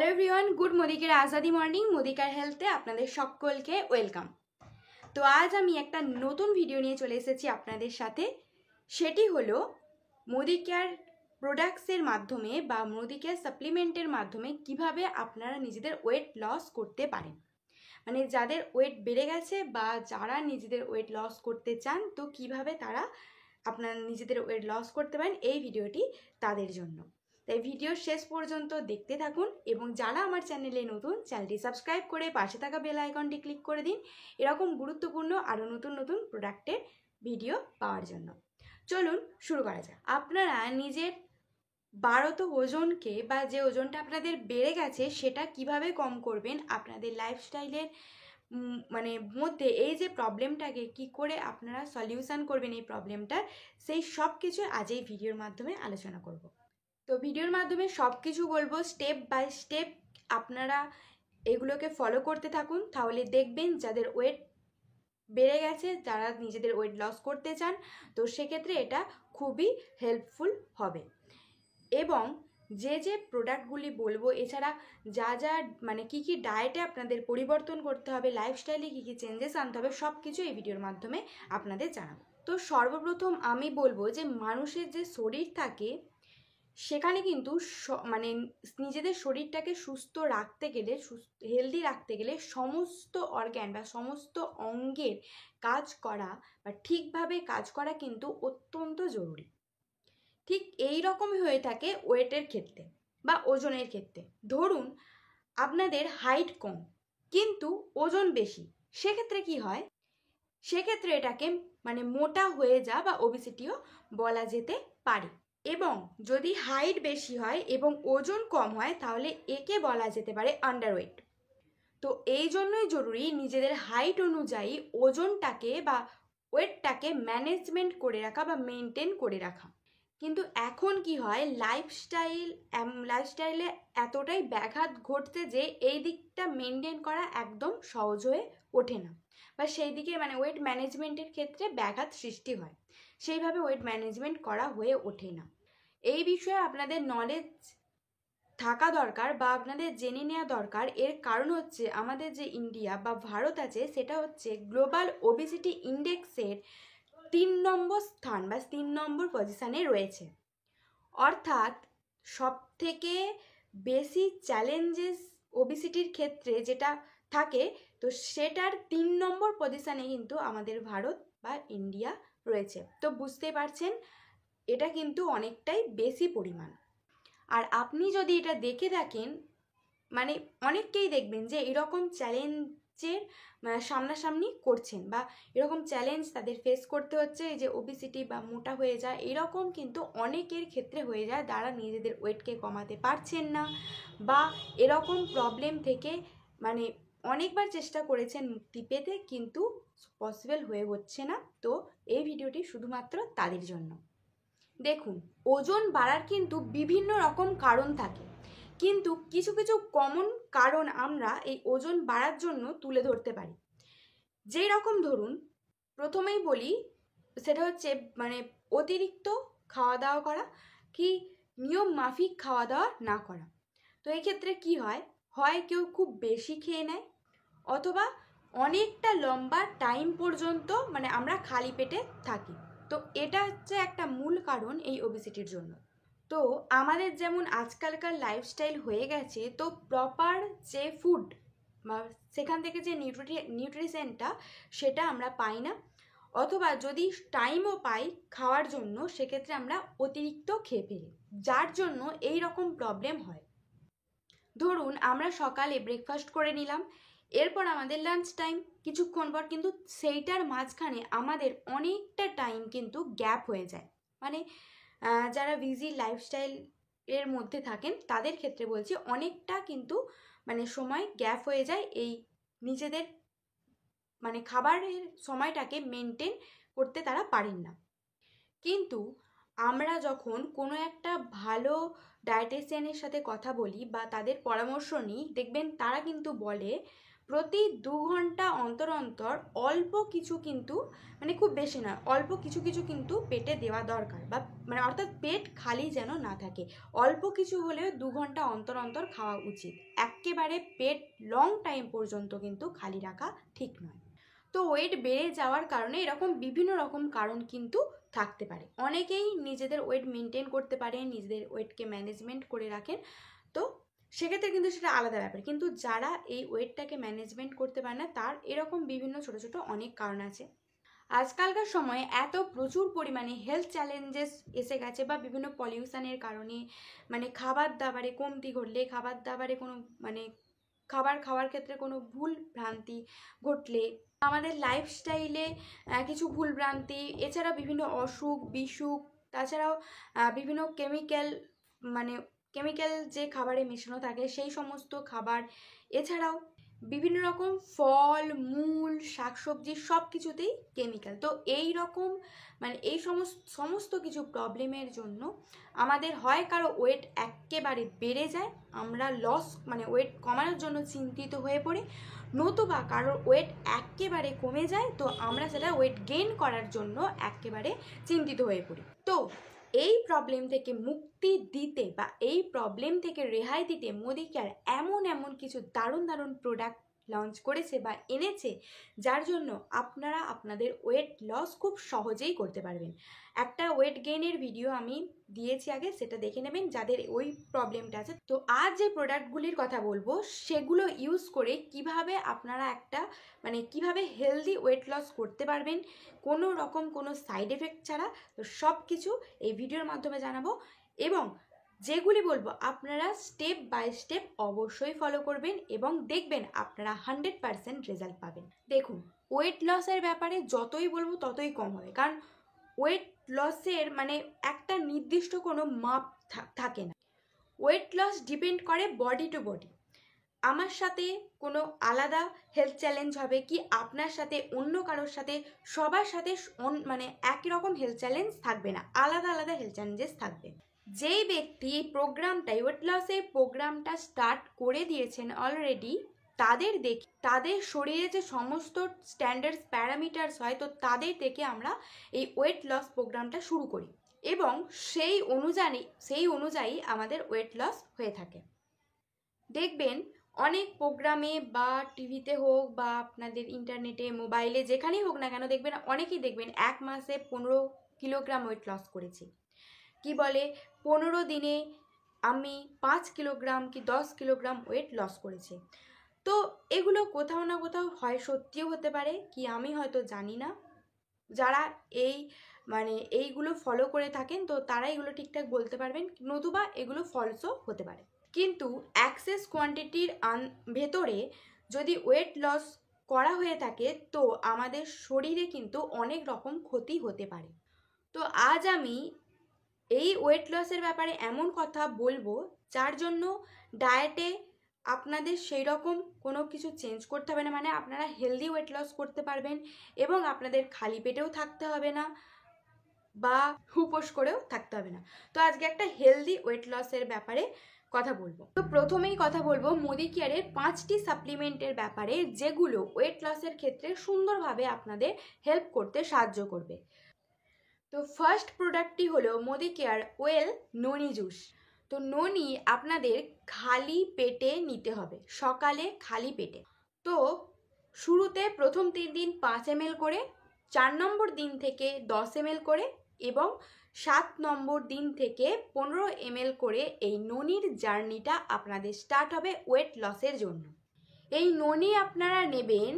Hello everyone, good মোদিকের Azadi morning. মোদিকার হেলথে আপনাদের সকলকে welcome. তো আজ আমি একটা নতুন ভিডিও নিয়ে চলে এসেছি আপনাদের সাথে। সেটি হলো মোদিকেয়ার প্রোডাক্টসের মাধ্যমে বা মোদিকেয়ার সাপ্লিমেন্টের মাধ্যমে কিভাবে আপনারা নিজেদের ওয়েট লস করতে পারেন। মানে যাদের ওয়েট বেড়ে গেছে বা যারা নিজেদের ওয়েট লস করতে চান, তো কিভাবে তারা আপনারা নিজেদের ওয়েট লস করতে পারেন, এই ভিডিওটি তাদের জন্য। তাই ভিডিও শেষ পর্যন্ত দেখতে থাকুন এবং যারা আমার চ্যানেলে নতুন, চ্যানেলটি সাবস্ক্রাইব করে পাশে থাকা বেল আইকনটি ক্লিক করে দিন এরকম গুরুত্বপূর্ণ আরও নতুন নতুন প্রোডাক্টের ভিডিও পাওয়ার জন্য। চলুন শুরু করা যাক। আপনারা নিজের বাড়ত ওজনকে বা যে ওজনটা আপনাদের বেড়ে গেছে সেটা কিভাবে কম করবেন, আপনাদের লাইফস্টাইলের মধ্যে এই যে প্রবলেমটাকে কি করে আপনারা সলিউশন করবেন এই প্রবলেমটার, সেই সব কিছু আজ এই ভিডিওর মাধ্যমে আলোচনা করব। তো ভিডিওর মাধ্যমে সব কিছু বলবো, স্টেপ বাই স্টেপ আপনারা এগুলোকে ফলো করতে থাকুন। তাহলে দেখবেন যাদের ওয়েট বেড়ে গেছে, যারা নিজেদের ওয়েট লস করতে চান, তো সেক্ষেত্রে এটা খুবই হেল্পফুল হবে। এবং যে যে প্রোডাক্টগুলি বলবো, এছাড়া যা যা কী কী ডায়েটে আপনাদের পরিবর্তন করতে হবে, লাইফস্টাইলে কী কী চেঞ্জেস আনতে হবে, সব কিছু এই ভিডিওর মাধ্যমে আপনাদের জানাবো। তো সর্বপ্রথম আমি বলবো যে মানুষের যে শরীর থাকে সেখানে কিন্তু নিজেদের শরীরটাকে সুস্থ রাখতে গেলে, হেলদি রাখতে গেলে সমস্ত অর্গ্যান বা সমস্ত অঙ্গের কাজ করা বা ঠিকভাবে কাজ করা কিন্তু অত্যন্ত জরুরি। ঠিক এই রকমই হয়ে থাকে ওয়েটের ক্ষেত্রে বা ওজনের ক্ষেত্রে। ধরুন আপনাদের হাইট কম কিন্তু ওজন বেশি, সেক্ষেত্রে কি হয়, সেক্ষেত্রে এটাকে মোটা হয়ে যাওয়া বা ওবেসিটিও বলা যেতে পারে। এবং যদি হাইট বেশি হয় এবং ওজন কম হয় তাহলে একে বলা যেতে পারে আন্ডারওয়েট। তো এই জন্যই জরুরি নিজেদের হাইট অনুযায়ী ওজনটাকে বা ওয়েটটাকে ম্যানেজমেন্ট করে রাখা বা মেনটেন করে রাখা। কিন্তু এখন কি হয়, লাইফস্টাইলে এতটাই ব্যাঘাত ঘটছে যে এই দিকটা মেনটেন করা একদম সহজ হয়ে ওঠে না, বা সেই দিকে ওয়েট ম্যানেজমেন্টের ক্ষেত্রে ব্যাঘাত সৃষ্টি হয়, সেইভাবে ওয়েট ম্যানেজমেন্ট করা হয়ে ওঠে না। এই বিষয়ে আপনাদের নলেজ থাকা দরকার বা আপনাদের জেনে নেওয়া দরকার। এর কারণ হচ্ছে আমাদের যে ইন্ডিয়া বা ভারত আছে, সেটা হচ্ছে গ্লোবাল ওবেসিটি ইন্ডেক্সের 3 নম্বর স্থান বা 3 নম্বর পজিশানে রয়েছে। অর্থাৎ সব থেকে বেশি চ্যালেঞ্জেস ওবেসিটির ক্ষেত্রে যেটা থাকে, তো সেটার 3 নম্বর পজিশানে কিন্তু আমাদের ভারত বা ইন্ডিয়া রয়েছে। তো বুঝতে পারছেন এটা কিন্তু অনেকটাই বেশি পরিমাণ। আর আপনি যদি এটা দেখে থাকেন, অনেককেই দেখবেন যে এরকম চ্যালেঞ্জের সামনাসামনি করছেন বা এরকম চ্যালেঞ্জ তাদের ফেস করতে হচ্ছে, এই যে ওবেসিটি বা মোটা হয়ে যায়, এরকম কিন্তু অনেকের ক্ষেত্রে হয়ে যায় যারা নিজেদের ওয়েটকে কমাতে পারছেন না বা এরকম প্রবলেম থেকে অনেকবার চেষ্টা করেছেন মুক্তি পেতে, কিন্তু পসিবল হয়ে হচ্ছে না। তো এই ভিডিওটি শুধুমাত্র তাদের জন্য। দেখুন, ওজন বাড়ার কিন্তু বিভিন্ন রকম কারণ থাকে, কিন্তু কিছু কিছু কমন কারণ আমরা এই ওজন বাড়ার জন্য তুলে ধরতে পারি। যেই রকম ধরুন, প্রথমেই বলি, সেটা হচ্ছে অতিরিক্ত খাওয়া দাওয়া করা কি নিয়ম মাফিক খাওয়া দাওয়া না করা। তো এই ক্ষেত্রে কি হয়, কেউ খুব বেশি খেয়ে নেয়, অথবা অনেকটা লম্বা টাইম পর্যন্ত আমরা খালি পেটে থাকি। তো এটা হচ্ছে একটা মূল কারণ এই ওবেসিটির জন্য। তো আমাদের যেমন আজকালকার লাইফস্টাইল হয়ে গেছে, তো প্রপার যে ফুড বা সেখান থেকে যে নিউট্রিশনটা সেটা আমরা পাই না, অথবা যদি টাইমও পাই খাওয়ার জন্য, সেক্ষেত্রে আমরা অতিরিক্ত খেয়ে ফেলি, যার জন্য এই রকম প্রবলেম হয়। ধরুন আমরা সকালে ব্রেকফাস্ট করে নিলাম, এরপর আমাদের লাঞ্চ টাইম, কিছুক্ষণ পর কিন্তু সেইটার মাঝখানে আমাদের অনেকটা টাইম কিন্তু গ্যাপ হয়ে যায়। যারা বিজি লাইফস্টাইল এর মধ্যে থাকেন তাদের ক্ষেত্রে বলছি, অনেকটা কিন্তু সময় গ্যাপ হয়ে যায়, এই নিজেদের খাবারের সময়টাকে মেনটেন করতে তারা পারেন না। কিন্তু আমরা যখন কোনো একটা ভালো ডায়েটিশিয়ানের সাথে কথা বলি বা তাদের পরামর্শ নিই, দেখবেন তারা কিন্তু বলে প্রতি 2 ঘন্টা অন্তর অন্তর অল্প কিছু কিন্তু, মানে খুব বেশি না, অল্প কিছু কিছু কিন্তু পেটে দেওয়া দরকার, বা মানে অর্থাৎ পেট খালি যেন না থাকে, অল্প কিছু হলেও 2 ঘন্টা অন্তর অন্তর খাওয়া উচিত। একেবারে পেট লং টাইম পর্যন্ত কিন্তু খালি রাখা ঠিক নয়। তো ওয়েট বেড়ে যাওয়ার কারণে এরকম বিভিন্ন রকম কারণ কিন্তু থাকতে পারে। অনেকেই নিজেদের ওয়েট মেনটেন করতে পারেন, নিজেদের ওয়েটকে ম্যানেজমেন্ট করে রাখেন, তো সেক্ষেত্রে কিন্তু সেটা আলাদা ব্যাপার। কিন্তু যারা এই ওয়েটটাকে ম্যানেজমেন্ট করতে পারে না, তার এরকম বিভিন্ন ছোট ছোট অনেক কারণ আছে। আজকালকার সময়ে এত প্রচুর পরিমাণে হেলথ চ্যালেঞ্জেস এসে গেছে, বা বিভিন্ন পলিউশনের কারণে, মানে খাবার দাবারে কমতি ঘটলে, খাবার দাবারে কোনো মানে খাবার খাওয়ার ক্ষেত্রে কোনো ভুল ভ্রান্তি ঘটলে, আমাদের লাইফস্টাইলে কিছু ভুল ভ্রান্তি, এছাড়া বিভিন্ন অসুখ বিসুখ, তাছাড়াও বিভিন্ন কেমিক্যাল যে খাবারে মেশানো থাকে সেই সমস্ত খাবার, এছাড়াও বিভিন্ন রকম ফল মূল শাকসবজি সব কিছুতেই কেমিক্যাল। তো এই রকম মানে এই সমস্ত কিছু প্রবলেমের জন্য আমাদের হয় কারো ওয়েট একেবারে বেড়ে যায়, আমরা ওয়েট কমানোর জন্য চিন্তিত হয়ে পড়ি, নতুবা কারোর ওয়েট একেবারে কমে যায়, তো আমরা সেটা ওয়েট গেইন করার জন্য একেবারে চিন্তিত হয়ে পড়ি। তো এই প্রবলেম থেকে মুক্তি দিতে বা এই প্রবলেম থেকে রেহাই দিতে মোদি কেয়ার এমন কিছু দারুণ প্রোডাক্ট লঞ্চ করেছে বা এনেছে, যার জন্য আপনারা আপনাদের ওয়েট লস খুব সহজেই করতে পারবেন। একটা ওয়েট গেইনের ভিডিও আমি দিয়েছি আগে, সেটা দেখে নেবেন যাদের ওই প্রবলেমটা আছে। তো আজ যে প্রোডাক্টগুলির কথা বলবো সেগুলো ইউজ করে কিভাবে আপনারা কিভাবে হেলদি ওয়েট লস করতে পারবেন কোনো রকম কোনো সাইড এফেক্ট ছাড়া, তো সব কিছু এই ভিডিওর মাধ্যমে জানাবো। এবং যেগুলি বলবো আপনারা স্টেপ বাই স্টেপ অবশ্যই ফলো করবেন এবং দেখবেন আপনারা 100% রেজাল্ট পাবেন। দেখুন, ওয়েট লসের ব্যাপারে যতই বলবো ততই কম হবে, কারণ ওয়েট লসের একটা নির্দিষ্ট কোনো মাপ থাকে না। ওয়েট লস ডিপেন্ড করে বডি টু বডি। আমার সাথে কোনো আলাদা হেলথ চ্যালেঞ্জ হবে কি আপনার সাথে অন্য কারোর সাথে, সবার সাথে একই রকম হেলথ চ্যালেঞ্জ থাকবে না, আলাদা আলাদা হেলথ চ্যালেঞ্জেস থাকবে। যেই ব্যক্তি ওয়েট লসের প্রোগ্রামটা স্টার্ট করে দিয়েছেন অলরেডি, তাদের শরীরে যে সমস্ত স্ট্যান্ডার্ডস প্যারামিটার্স হয়, তো তাদের দেখে আমরা এই ওয়েট লস প্রোগ্রামটা শুরু করি এবং সেই অনুযায়ী আমাদের ওয়েট লস হয়ে থাকে। দেখবেন অনেক প্রোগ্রামে বা টিভিতে হোক বা আপনাদের ইন্টারনেটে মোবাইলে যেখানেই হোক না কেন, অনেকেই দেখবেন 1 মাসে 15 কিলোগ্রাম ওয়েট লস করেছি, কি বলে 15 দিনে আমি 5 কিলোগ্রাম কি 10 কিলোগ্রাম ওয়েট লস করেছি। তো এগুলো কোথাও না কোথাও হয় সত্যিও হতে পারে, কি আমি হয়তো জানি না। যারা এইগুলো ফলো করে থাকেন তো তারা এগুলো ঠিকঠাক বলতে পারবেন, নতুবা এগুলো ফলসও হতে পারে। কিন্তু অ্যাক্সেস কোয়ান্টিটির ভেতরে যদি ওয়েট লস করা হয়ে থাকে, তো আমাদের শরীরে কিন্তু অনেক রকম ক্ষতি হতে পারে। তো আজ আমি এই ওয়েট লসের ব্যাপারে এমন কথা বলবো যার জন্য ডায়েটে আপনাদের সেই রকম কোনো কিছু চেঞ্জ করতে হবে না, আপনারা হেলদি ওয়েট লস করতে পারবেন এবং আপনাদের খালি পেটেও থাকতে হবে না বা উপোস করেও থাকতে হবে না। তো আজকে একটা হেলদি ওয়েট লসের ব্যাপারে কথা বলবো। তো প্রথমেই কথা বলবো মোদি কেয়ারের 5টি সাপ্লিমেন্টের ব্যাপারে, যেগুলো ওয়েট লসের ক্ষেত্রে সুন্দরভাবে আপনাদের হেল্প করতে সাহায্য করবে। তো ফার্স্ট প্রোডাক্টটি হলো মোদি কেয়ার ওয়েল ননি জুস। তো ননি আপনাদের খালি পেটে নিতে হবে, সকালে খালি পেটে। তো শুরুতে প্রথম 3 দিন 5 ml করে, 4 নম্বর দিন থেকে 10 ml করে এবং 7 নম্বর দিন থেকে 15 ml করে এই ননির জার্নিটা আপনাদের স্টার্ট হবে ওয়েট লসের জন্য। এই ননি আপনারা নেবেন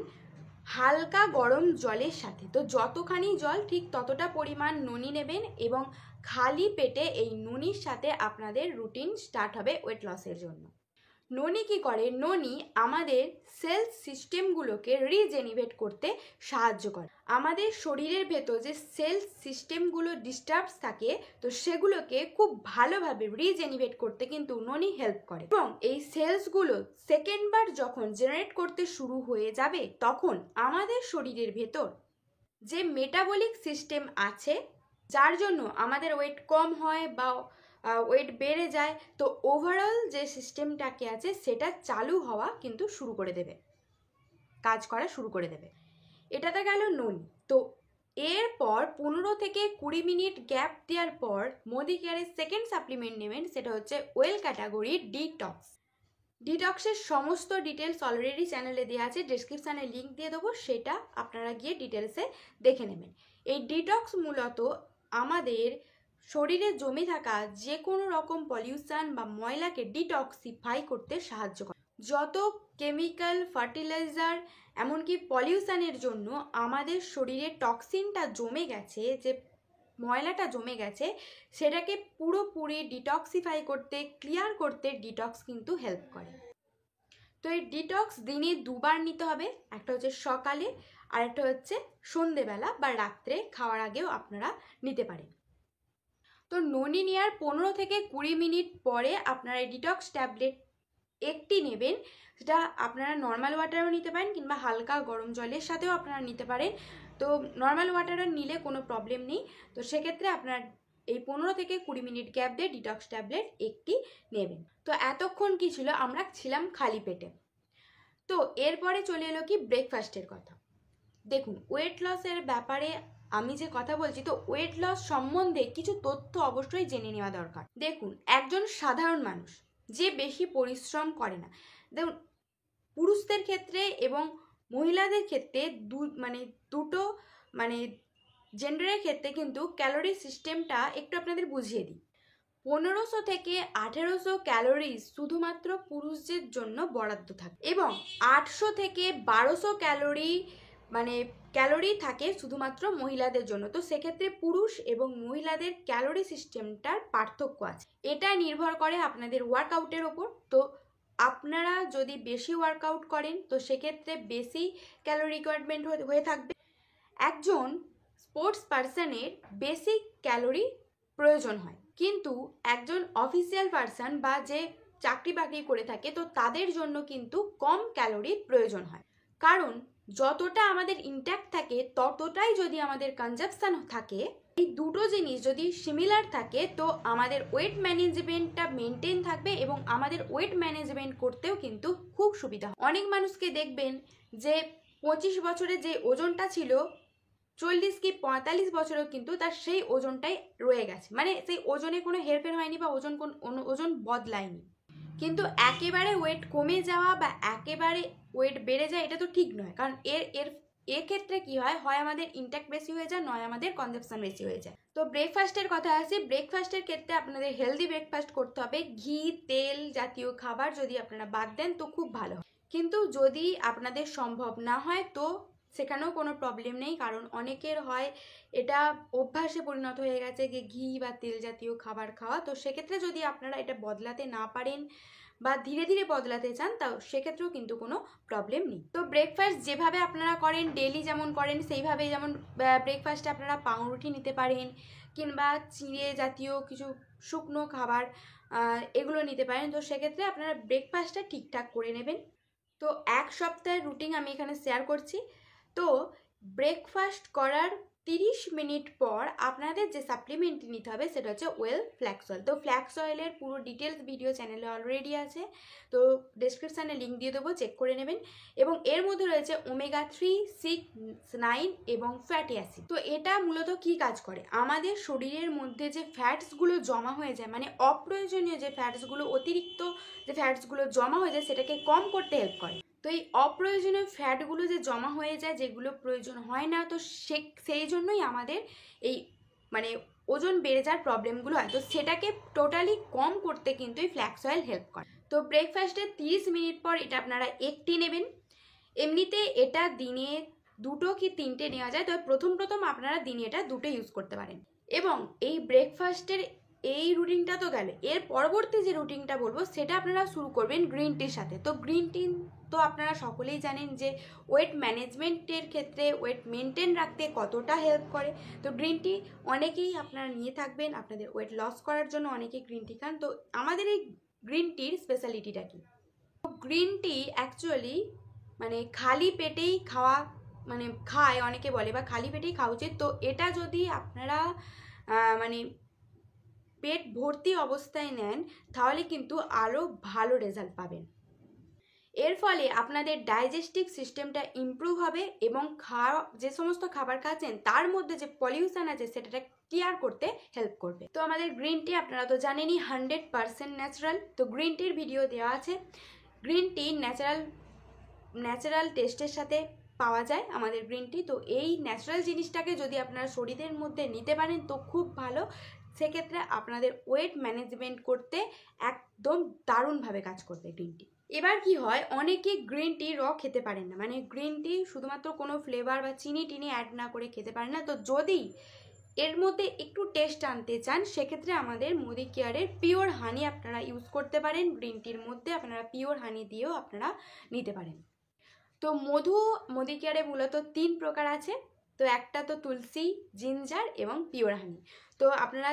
হালকা গরম জলের সাথে। তো যতখানি জল ঠিক ততটা পরিমাণ ননি নেবেন এবং খালি পেটে এই ননির সাথে আপনাদের রুটিন স্টার্ট হবে ওয়েট লসের জন্য। ননি কি করে? ননি আমাদের সেলস সিস্টেমগুলোকে রিজেনিভেট করতে সাহায্য করে। আমাদের শরীরের ভেতর যে সেলস সিস্টেমগুলো ডিস্টার্বস থাকে, তো সেগুলোকে খুব ভালোভাবে রিজেনিভেট করতে কিন্তু ননি হেল্প করে। এবং এই সেলসগুলো সেকেন্ডবার যখন জেনারেট করতে শুরু হয়ে যাবে, তখন আমাদের শরীরের ভেতর যে মেটাবলিক সিস্টেম আছে, যার জন্য আমাদের ওয়েট কম হয় বা ওয়েট বেড়ে যায়, তো ওভারঅল যে সিস্টেমটাকে আছে সেটা চালু হওয়া কিন্তু শুরু করে দেবে। কাজ করা শুরু করে দেবে। এটাতে গেল ননি। তো এরপর 15 থেকে 20 মিনিট গ্যাপ দেওয়ার পর মোদি কেয়ারের সেকেন্ড সাপ্লিমেন্ট নেবেন, সেটা হচ্ছে ওয়েল ক্যাটাগরির ডিটক্স। ডিটক্সের সমস্ত ডিটেলস অলরেডি চ্যানেলে দেওয়া আছে, ডেসক্রিপশানে লিঙ্ক দিয়ে দেবো, সেটা আপনারা গিয়ে ডিটেলসে দেখে নেবেন। এই ডিটক্স মূলত আমাদের শরীরে জমে থাকা যে কোনো রকম পলিউশন বা ময়লাকে ডিটক্সিফাই করতে সাহায্য করে। যত কেমিক্যাল, ফার্টিলাইজার, এমনকি পলিউশনের জন্য আমাদের শরীরে টক্সিনটা জমে গেছে, যে ময়লাটা জমে গেছে, সেটাকে পুরোপুরি ডিটক্সিফাই করতে, ক্লিয়ার করতে ডিটক্স কিন্তু হেল্প করে। তো এই ডিটক্স দিনে 2 বার নিতে হবে, একটা হচ্ছে সকালে আর একটা হচ্ছে সন্ধেবেলা বা রাত্রে খাওয়ার আগেও আপনারা নিতে পারেন। তো ননি নেওয়ার 15 থেকে 20 মিনিট পরে আপনারা এই ডিটক্স ট্যাবলেট একটি নেবেন, সেটা আপনারা নর্মাল ওয়াটারও নিতে পারেন কিংবা হালকা গরম জলের সাথেও আপনারা নিতে পারেন। তো নর্মাল ওয়াটারে নিলে কোনো প্রবলেম নেই। তো সেক্ষেত্রে আপনার এই 15 থেকে 20 মিনিট গ্যাপ দিয়ে ডিটক্স ট্যাবলেট একটি নেবেন। তো এতক্ষণ কি ছিল, আমরা ছিলাম খালি পেটে। তো এরপরে চলে এলো কি ব্রেকফাস্টের কথা। দেখুন, ওয়েট লসের ব্যাপারে আমি যে কথা বলছি, তো ওয়েট লস সম্বন্ধে কিছু তথ্য অবশ্যই জেনে নেওয়া দরকার। দেখুন, একজন সাধারণ মানুষ যে বেশি পরিশ্রম করে না, দেখুন পুরুষদের ক্ষেত্রে এবং মহিলাদের ক্ষেত্রে দুটো জেন্ডারের ক্ষেত্রে কিন্তু ক্যালোরি সিস্টেমটা একটু আপনাদের বুঝিয়ে দিই। 1500 থেকে 1800 ক্যালোরি শুধুমাত্র পুরুষদের জন্য বরাদ্দ থাকে এবং 800 থেকে 1200 ক্যালোরি থাকে শুধুমাত্র মহিলাদের জন্য। তো সেক্ষেত্রে পুরুষ এবং মহিলাদের ক্যালোরি সিস্টেমটার পার্থক্য আছে। এটা নির্ভর করে আপনাদের ওয়ার্কআউটের ওপর। তো আপনারা যদি বেশি ওয়ার্কআউট করেন তো সেক্ষেত্রে বেশি ক্যালোরি রিকোয়ারমেন্ট হয়ে থাকবে। একজন স্পোর্টস পার্সনের বেশি ক্যালোরি প্রয়োজন হয়, কিন্তু একজন অফিসিয়াল পার্সন বা যে চাকরি বাকরি করে থাকে তো তাদের জন্য কিন্তু কম ক্যালোরির প্রয়োজন হয়। কারণ যতটা আমাদের ইনট্যাক্ট থাকে ততটাই যদি আমাদের কনজাম্পশন থাকে, এই দুটো জিনিস যদি সিমিলার থাকে তো আমাদের ওয়েট ম্যানেজমেন্টটা মেনটেন থাকবে এবং আমাদের ওয়েট ম্যানেজমেন্ট করতেও কিন্তু খুব সুবিধা হয়। অনেক মানুষকে দেখবেন যে 25 বছরে যে ওজনটা ছিল 40 কি 45 বছরেও কিন্তু তার সেই ওজনটাই রয়ে গেছে, মানে সেই ওজনে কোনো হেরফের হয়নি বা ওজন বদলায়নি। কিন্তু একেবারে ওয়েট কমে যাওয়া বা একেবারে ওয়েট বেড়ে যায় এটা তো ঠিক নয়, কারণ এর ক্ষেত্রে কি হয়, হয় আমাদের ইনটেক বেশি হয়ে যায়, নয় আমাদের কনজাম্পশন বেশি হয়ে যায়। তো ব্রেকফাস্টের কথা আসি। ব্রেকফাস্টের ক্ষেত্রে আপনাদের হেলদি ব্রেকফাস্ট করতে হবে। ঘি, তেল জাতীয় খাবার যদি আপনারা বাদ দেন তো খুব ভালো হয়, কিন্তু যদি আপনাদের সম্ভব না হয় তো সেখানেও কোনো প্রবলেম নেই, কারণ অনেকের হয় এটা অভ্যাসে পরিণত হয়ে গেছে যে ঘি বা তেল জাতীয় খাবার খাওয়া। তো সেক্ষেত্রে যদি আপনারা এটা বদলাতে না পারেন বা ধীরে ধীরে বদলাতে চান তাও সেক্ষেত্রেও কিন্তু কোনো প্রবলেম নেই। তো ব্রেকফাস্ট যেভাবে আপনারা করেন ডেলি যেমন করেন সেইভাবেই, যেমন ব্রেকফাস্টে আপনারা পাউরুটি নিতে পারেন কিংবা চিড়ে জাতীয় কিছু শুকনো খাবার এগুলো নিতে পারেন। তো সেক্ষেত্রে আপনারা ব্রেকফাস্টটা ঠিকঠাক করে নেবেন। তো 1 সপ্তাহের রুটিন আমি এখানে শেয়ার করছি। তো ব্রেকফাস্ট করার 30 মিনিট পর আপনাদের যে সাপ্লিমেন্টটি নিতে হবে সেটা হচ্ছে ওয়েল ফ্ল্যাক্স অয়েল। তো ফ্ল্যাক্স অয়েলের পুরো ডিটেলস ভিডিও চ্যানেলে অলরেডি আছে, তো ডেসক্রিপশানে লিঙ্ক দিয়ে দেবো, চেক করে নেবেন। এবং এর মধ্যে রয়েছে ওমেগা 3, 6, 9 এবং ফ্যাটি অ্যাসিড। তো এটা মূলত কি কাজ করে, আমাদের শরীরের মধ্যে যে ফ্যাটসগুলো জমা হয়ে যায়, মানে অপ্রয়োজনীয় যে ফ্যাটসগুলো, অতিরিক্ত যে ফ্যাটসগুলো জমা হয়ে যায় সেটাকে কম করতে হেল্প করে। তো এই অপ্রয়োজনীয় ফ্যাটগুলো যে জমা হয়ে যায়, যেগুলো প্রয়োজন হয় না, তো সেই জন্যই আমাদের এই ওজন বেড়ে যাওয়ার প্রবলেমগুলো হয়। তো সেটাকে টোটালি কম করতে কিন্তু এই ফ্ল্যাক্স অয়েল হেল্প করে। তো ব্রেকফাস্টের 30 মিনিট পর এটা আপনারা একটি নেবেন। এমনিতে এটা দিনে 2 কি 3টে নেওয়া যায়, তবে প্রথম আপনারা দিনে এটা 2টে ইউজ করতে পারেন। এবং এই ব্রেকফাস্টের এই রুটিনটা তো গেল, এর পরবর্তী যে রুটিনটা বলবো সেটা আপনারা শুরু করবেন গ্রিন টির সাথে। তো গ্রিন টি তো আপনারা সকলেই জানেন যে ওয়েট ম্যানেজমেন্টের ক্ষেত্রে, ওয়েট মেনটেন রাখতে কতটা হেল্প করে। তো গ্রিন টি অনেকেই আপনারা নিয়ে থাকবেন, আপনাদের ওয়েট লস করার জন্য অনেকেই গ্রিন টি খান। তো আমাদের এই গ্রিন টির স্পেশালিটিটা কি, গ্রিন টি অ্যাকচুয়ালি খালি পেটেই খায় অনেকে বলে, বা খালি পেটেই খাওয়া উচিত। তো এটা যদি আপনারা পেট ভর্তি অবস্থায় নেন তাহলে কিন্তু আরও ভালো রেজাল্ট পাবেন। এর ফলে আপনাদের ডাইজেস্টিভ সিস্টেমটা ইমপ্রুভ হবে এবং যে সমস্ত খাবার খাচ্ছেন তার মধ্যে যে পলিউশন আছে সেটা ক্লিয়ার করতে হেল্প করবে। তো আমাদের গ্রিন টি আপনারা তো জানেনই 100% ন্যাচারাল। তো গ্রিন টির ভিডিও দেওয়া আছে। গ্রিন টি ন্যাচারাল টেস্টের সাথে পাওয়া যায় আমাদের গ্রিন টি। তো এই ন্যাচারাল জিনিসটাকে যদি আপনারা শরীরের মধ্যে নিতে পারেন তো খুব ভালো। সেক্ষেত্রে আপনাদের ওয়েট ম্যানেজমেন্ট করতে একদম দারুণভাবে কাজ করবে গ্রিন টি। এবার কি হয়, অনেকে গ্রিন টি খেতে পারেন না, মানে গ্রিন টি শুধুমাত্র কোনো ফ্লেভার বা চিনি টিনি অ্যাড না করে খেতে পারেন না। তো যদি এর মধ্যে একটু টেস্ট আনতে চান সেক্ষেত্রে আমাদের মোদি কেয়ারের পিওর হানি আপনারা ইউজ করতে পারেন। গ্রিন টির মধ্যে আপনারা পিওর হানি দিয়েও আপনারা নিতে পারেন। তো মোদি কেয়ারে মূলত 3 প্রকার আছে। তো একটা তো তুলসী, জিঞ্জার এবং পিওর হানি। তো আপনারা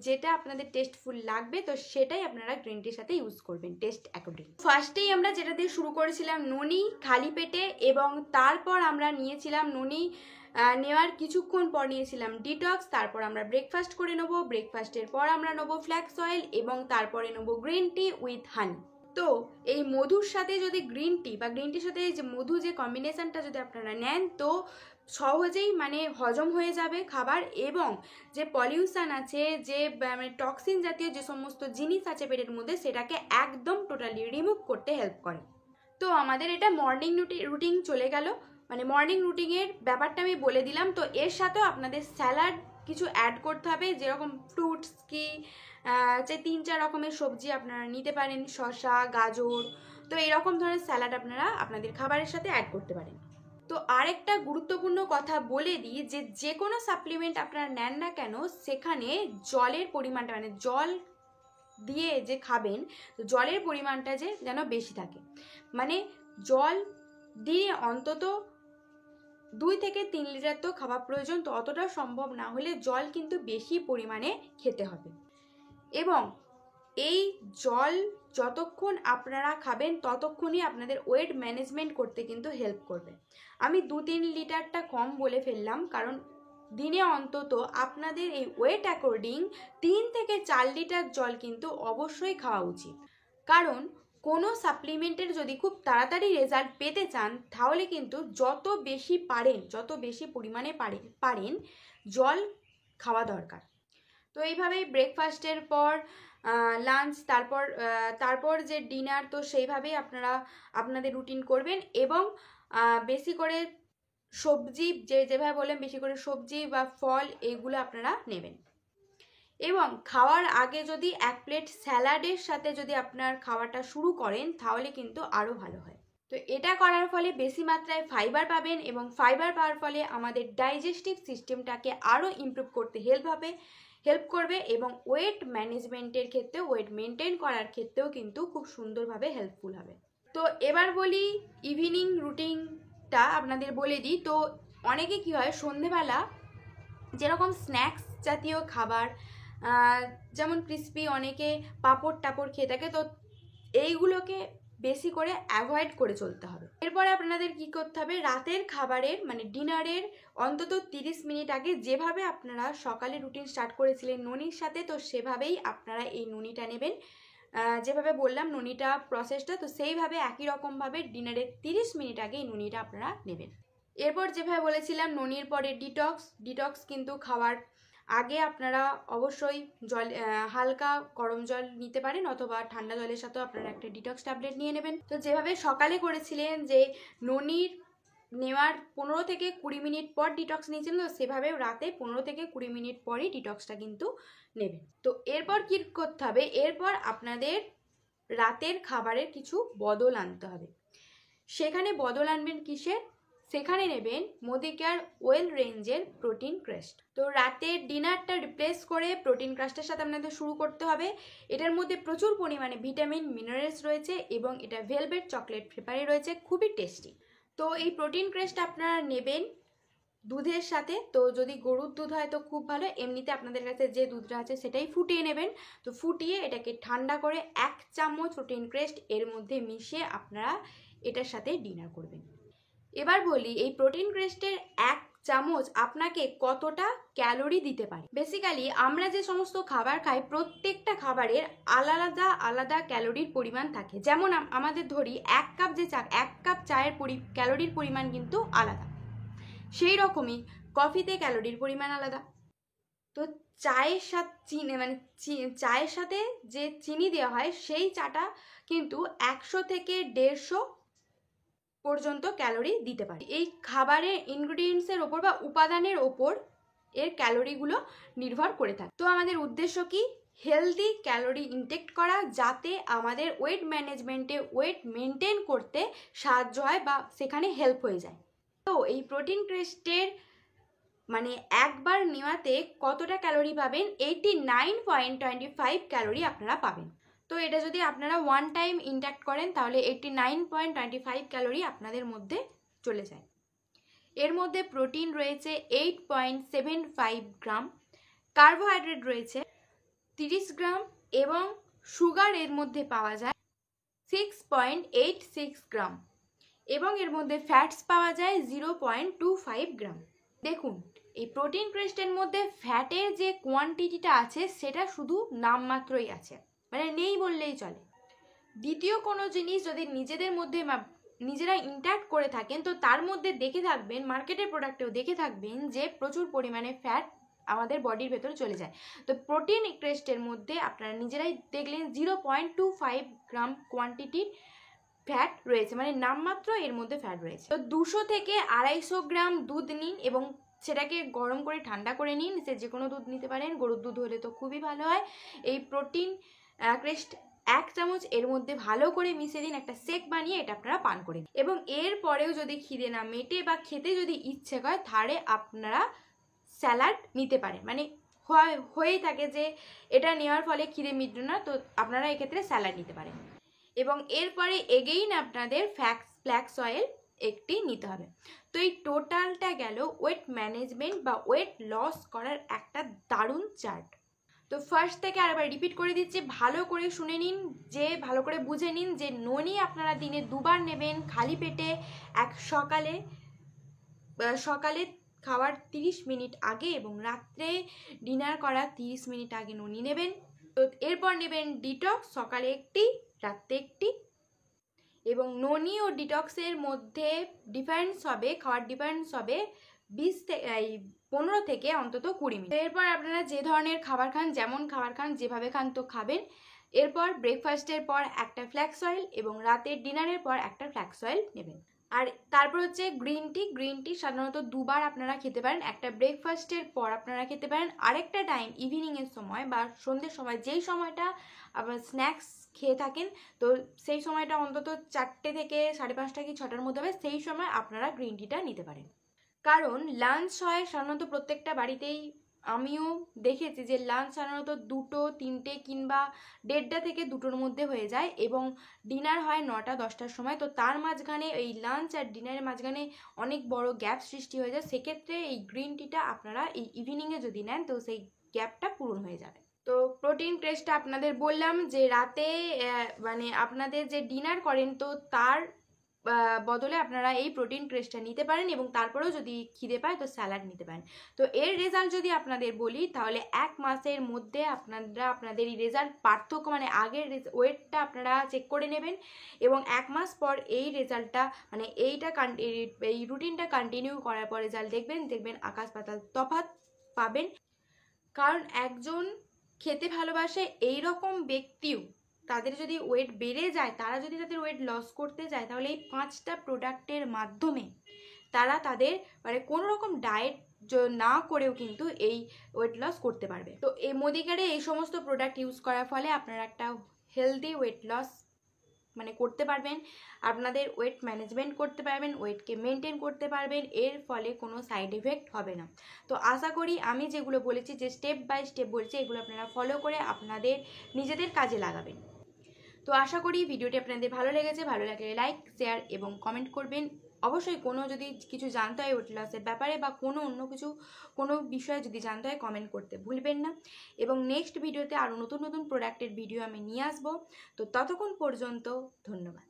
যেটা আপনাদের টেস্টফুল লাগবে তো সেটাই আপনারা গ্রিন টির সাথে ইউজ করবেন টেস্ট অ্যাকর্ডিং। ফার্স্টেই আমরা যেটা দিয়ে শুরু করেছিলাম ননি খালি পেটে, এবং তারপর আমরা নিয়েছিলাম ননি নেওয়ার কিছুক্ষণ পর নিয়েছিলাম ডিটক্স। তারপর আমরা ব্রেকফাস্ট করে নেবো, ব্রেকফাস্টের পর আমরা নেবো ফ্ল্যাক্স অয়েল এবং তারপরে নেবো গ্রিন টি উইথ হানি। তো এই মধুর সাথে যদি গ্রিন টি বা গ্রিন টির সাথে যে মধু যে কম্বিনেশনটা যদি আপনারা নেন তো সহজেই মানে হজম হয়ে যাবে খাবার, এবং যে পলিউশন আছে, যে মানে টক্সিন জাতীয় যে সমস্ত জিনিস আছে পেটের মধ্যে সেটাকে একদম টোটালি রিমুভ করতে হেল্প করে। তো আমাদের এটা মর্নিং রুটিন চলে গেল, মানে মর্নিং রুটিনের ব্যাপারটা আমি বলে দিলাম। তো এর সাথেও আপনাদের স্যালাড কিছু অ্যাড করতে হবে, যেরকম ফ্রুটস কি যে 3-4 রকমের সবজি আপনারা নিতে পারেন, শসা, গাজর। তো এরকম ধরনের স্যালাড আপনারা আপনাদের খাবারের সাথে অ্যাড করতে পারেন। তো আরেকটা গুরুত্বপূর্ণ কথা বলে দিই, যে কোনো সাপ্লিমেন্ট আপনারা নেন না কেন সেখানে জলের পরিমাণটা, মানে জল দিয়ে যে খাবেন তো জলের পরিমাণটা যেন বেশি থাকে। মানে জল দিয়ে অন্তত 2 থেকে 3 লিটার তো খাওয়া প্রয়োজন। তো অতটা সম্ভব না হলে জল কিন্তু বেশি পরিমাণে খেতে হবে, এবং এই জল যতক্ষণ আপনারা খাবেন ততক্ষণই আপনাদের ওয়েট ম্যানেজমেন্ট করতে কিন্তু হেল্প করবে। আমি 2-3 লিটারটা কম বলে ফেললাম, কারণ দিনে অন্তত আপনাদের এই ওয়েট অ্যাকর্ডিং 3 থেকে 4 লিটার জল কিন্তু অবশ্যই খাওয়া উচিত। কারণ কোনো সাপ্লিমেন্টের যদি খুব তাড়াতাড়ি রেজাল্ট পেতে চান তাহলে কিন্তু যত বেশি পরিমাণে পারেন জল খাওয়া দরকার। তো এইভাবেই ব্রেকফাস্টের পর লাঞ্চ, তারপর যে ডিনার, তো সেইভাবেই আপনারা আপনাদের রুটিন করবেন, এবং বেশি করে সবজি যেভাবে বললাম বেশি করে সবজি বা ফল এইগুলো আপনারা নেবেন। এবং খাওয়ার আগে যদি 1 প্লেট স্যালাডের সাথে যদি আপনার খাওয়াটা শুরু করেন তাহলে কিন্তু আরও ভালো হয়। তো এটা করার ফলে বেশি মাত্রায় ফাইবার পাবেন, এবং ফাইবার পাওয়ার ফলে আমাদের ডাইজেস্টিভ সিস্টেমটাকে আরও ইমপ্রুভ করতে হেল্প করবে, এবং ওয়েট ম্যানেজমেন্টের ক্ষেত্রে, ওয়েট মেনটেন করার ক্ষেত্রেও কিন্তু খুব সুন্দরভাবে হেল্পফুল হবে। তো এবার বলি ইভিনিং রুটিনটা আপনাদের বলে দিই। তো অনেকে কি হয়, সন্ধেবেলা যেরকম স্ন্যাক্স জাতীয় খাবার যেমন ক্রিসপি, অনেকে পাঁপড় টাপড় খেয়ে থাকে, তো এইগুলোকে বেশি করে অ্যাভয়েড করে চলতে হবে। এরপরে আপনাদের কি করতে হবে, রাতের খাবারের মানে ডিনারের অন্তত 30 মিনিট আগে যেভাবে আপনারা সকালে রুটিন স্টার্ট করেছিলেন ননির সাথে, তো সেভাবেই আপনারা এই ননিটা নেবেন। যেভাবে বললাম ননিটা প্রসেসটা, তো সেইভাবে একই রকমভাবে ডিনারের 30 মিনিট আগে এই ননিটা আপনারা নেবেন। এরপর যেভাবে বলেছিলাম ননির পরে ডিটক্স কিন্তু খাওয়ার আগে আপনারা অবশ্যই হালকা গরম জল নিতে পারেন, অথবা ঠান্ডা জলের সাথেও আপনারা একটা ডিটক্স ট্যাবলেট নিয়ে নেবেন। তো যেভাবে সকালে করেছিলেন যে ননির নেওয়ার 15 থেকে 20 মিনিট পর ডিটক্স নিয়েছিলেন, তো সেভাবে রাতে 15 থেকে 20 মিনিট পরই ডিটক্সটা কিন্তু নেবেন। তো এরপর কি করতে হবে, এরপর আপনাদের রাতের খাবারের কিছু বদল আনতে হবে। সেখানে বদল আনবেন কিসের, সেখানে নেবেন মোদি কেয়ার ওয়েল রেঞ্জের প্রোটিন ক্রাস্ট। তো রাতের ডিনারটা রিপ্লেস করে প্রোটিন ক্রাস্টের সাথে আপনাদের শুরু করতে হবে। এটার মধ্যে প্রচুর পরিমাণে ভিটামিন মিনারেলস রয়েছে, এবং এটা ভেলভেট চকলেট ফ্লেভারে রয়েছে, খুবই টেস্টি। তো এই প্রোটিন ক্রাস্ট আপনারা নেবেন দুধের সাথে। তো যদি গরুর দুধ হয় তো খুব ভালো, এমনিতে আপনাদের কাছে যে দুধটা আছে সেটাই ফুটিয়ে নেবেন। তো ফুটিয়ে এটাকে ঠান্ডা করে 1 চামচ প্রোটিন ক্রাস্ট এর মধ্যে মিশিয়ে আপনারা এটার সাথে ডিনার করবেন। এবার বলি এই প্রোটিন ক্রাস্টের 1 চামচ আপনাকে কতটা ক্যালোরি দিতে পারে। বেসিক্যালি আমরা যে সমস্ত খাবার খাই প্রত্যেকটা খাবারের আলাদা আলাদা ক্যালোরির পরিমাণ থাকে। যেমন আমাদের ধরি 1 কাপ চায়ের ক্যালোরির পরিমাণ কিন্তু আলাদা, সেই রকমই কফিতে ক্যালোরির পরিমাণ আলাদা। তো চায়ের সাথে যে চিনি দেওয়া হয় সেই চাটা কিন্তু 100 থেকে 150 পর্যন্ত ক্যালোরি দিতে পারে। এই খাবারের ইনগ্রিডিয়েন্টসের ওপর বা উপাদানের ওপর এর ক্যালোরিগুলো নির্ভর করে থাকে। তো আমাদের উদ্দেশ্য কি? হেলদি ক্যালোরি ইনটেক করা, যাতে আমাদের ওয়েট ম্যানেজমেন্টে ওয়েট মেনটেন করতে সাহায্য হয় বা সেখানে হেল্প হয়ে যায়। তো এই প্রোটিন ক্রেস্টের একবার নেওয়াতে কতটা ক্যালোরি পাবেন? 89.25 ক্যালোরি আপনারা পাবেন। তো এটা যদি আপনারা 1 টাইম ইনটেক করেন তাহলে 89.25 ক্যালোরি আপনাদের মধ্যে চলে যায়। এর মধ্যে প্রোটিন রয়েছে 8.75 গ্রাম, কার্বোহাইড্রেট রয়েছে 30 গ্রাম এবং সুগার এর মধ্যে পাওয়া যায় 6.86 গ্রাম এবং এর মধ্যে ফ্যাটস পাওয়া যায় 0.25 গ্রাম। দেখুন, এই প্রোটিন ক্রেস্টের মধ্যে ফ্যাটের যে কোয়ান্টিটিটা আছে সেটা শুধু নামমাত্রই আছে, নেই বললেই চলে। দ্বিতীয় কোনো জিনিস যদি নিজেদের মধ্যে নিজেরা ইনট্যাক্ট করে থাকেন তো তার মধ্যে দেখে থাকবেন, মার্কেটের প্রোডাক্টেও দেখে থাকবেন যে প্রচুর পরিমাণে ফ্যাট আমাদের বডির ভেতরে চলে যায়। তো প্রোটিন ক্রেস্টের মধ্যে আপনারা নিজেরাই দেখলেন 0.25 গ্রাম কোয়ান্টিটির ফ্যাট রয়েছে, নামমাত্র এর মধ্যে ফ্যাট রয়েছে। তো 200 থেকে 250 গ্রাম দুধ নিন এবং সেটাকে গরম করে ঠান্ডা করে নিন। সে যে কোনো দুধ নিতে পারেন, গরুর দুধ হলে তো খুবই ভালো হয়। এই প্রোটিন ক্রেস্ট 1 চামচ এর মধ্যে ভালো করে মিশিয়ে দিন, একটা শেক বানিয়ে এটা আপনারা পান করে দিন। এবং এর পরেও যদি খিদে না মেটে বা খেতে যদি ইচ্ছে করে তাহলে আপনারা স্যালাড নিতে পারেন। হয়েই থাকে যে এটা নেওয়ার ফলে খিদে মিটবে না, তো আপনারা এক্ষেত্রে স্যালাড নিতে পারেন। এবং এরপরে এগেইন আপনাদের ফ্ল্যাক্স অয়েল একটি নিতে হবে। তো এই টোটালটা গেল ওয়েট ম্যানেজমেন্ট বা ওয়েট লস করার একটা দারুণ চার্ট। তো ফার্স্ট থেকে আরেকবার রিপিট করে দিচ্ছি, ভালো করে শুনে নিন, ভালো করে বুঝে নিন যে ননি আপনারা দিনে 2 বার নেবেন খালি পেটে। সকালে খাওয়ার 30 মিনিট আগে এবং রাত্রে ডিনার করার 30 মিনিট আগে ননি নেবেন। তো এরপর নেবেন ডিটক্স, সকালে একটি রাত্রে একটি। এবং ননি ও ডিটক্সের মধ্যে খাওয়ার ডিফারেন্স হবে 15 থেকে অন্তত 20 মিনিট। এরপর আপনারা যে ধরনের খাবার খান, যেমন খাবার খান, যেভাবে খান তো খাবেন। এরপর ব্রেকফাস্টের পর একটা ফ্ল্যাক্স অয়েল এবং রাতের ডিনারের পর একটা ফ্ল্যাক্স অয়েল নেবেন। আর তারপর হচ্ছে গ্রিন টি সাধারণত 2 বার আপনারা খেতে পারেন, একটা ব্রেকফাস্টের পর আপনারা খেতে পারেন, আরেকটা টাইম ইভিনিংয়ের সময় বা সন্ধ্যের সময়, যেই সময়টা আবার স্ন্যাক্স খেয়ে থাকেন তো সেই সময়টা অন্তত 4টে থেকে 5:30 কি 6টার মধ্যে হবে, সেই সময় আপনারা গ্রিন টিটা নিতে পারেন। কারণ লাঞ্চ হয় সাধারণত প্রত্যেকটা বাড়িতেই, আমিও দেখেছি যে লাঞ্চ সাধারণত 2টো 3টে কিংবা 1:30টা থেকে 2টোর মধ্যে হয়ে যায় এবং ডিনার হয় 9টা 10টার সময়। তো তার মাঝখানে এই লাঞ্চ আর ডিনারের মাঝখানে অনেক বড় গ্যাপ সৃষ্টি হয়ে যায়। সেক্ষেত্রে এই গ্রিন টিটা আপনারা এই ইভিনিংয়ে যদি নেন তো সেই গ্যাপটা পূরণ হয়ে যাবে। তো প্রোটিন ক্রেস্টটা আপনাদের বললাম যে রাতে আপনাদের যে ডিনার করেন তো তার বদলে আপনারা এই প্রোটিন ক্রেস্টটা নিতে পারেন এবং তারপরেও যদি খিদে পায় তো স্যালাড নিতে পারেন। তো এর রেজাল্ট যদি আপনাদের বলি তাহলে 1 মাসের মধ্যে আপনাদের এই রেজাল্ট পার্থক্য আগের ওয়েটটা আপনারা চেক করে নেবেন এবং 1 মাস পর এই রেজাল্টটা এই রুটিনটা কন্টিনিউ করার পর রেজাল্ট দেখবেন আকাশ পাতাল তফাৎ পাবেন। কারণ একজন খেতে ভালোবাসে এই রকম ব্যক্তিও, তাদের যদি ওয়েট বেড়ে যায়, তারা যদি তাদের ওয়েট লস করতে চায় তাহলে এই 5টা প্রোডাক্টের মাধ্যমে তারা তাদের কোনো রকম ডায়েট না করেও কিন্তু এই ওয়েট লস করতে পারবে। তো এই মোদিকারে এই সমস্ত প্রোডাক্ট ইউজ করার ফলে আপনারা একটা হেলদি ওয়েট লস করতে পারবেন, আপনাদের ওয়েট ম্যানেজমেন্ট করতে পারবেন, ওয়েটকে মেনটেন করতে পারবেন, এর ফলে কোনো সাইড এফেক্ট হবে না। তো আশা করি আমি যেগুলো বলেছি, যে স্টেপ বাই স্টেপ বলেছি, এগুলো আপনারা ফলো করে আপনাদের নিজেদের কাজে লাগাবেন। তো আশা করি ভিডিওটি আপনাদের ভালো লেগেছে। ভালো লাগলে লাইক, শেয়ার এবং কমেন্ট করবেন। অবশ্যই যদি কিছু জানতে হয় ওয়েট লসের ব্যাপারে বা কোনো বিষয়ে যদি জানতে হয় কমেন্ট করতে ভুলবেন না। এবং নেক্সট ভিডিওতে আরও নতুন প্রোডাক্টের ভিডিও আমি নিয়ে আসবো। তো ততক্ষণ পর্যন্ত ধন্যবাদ।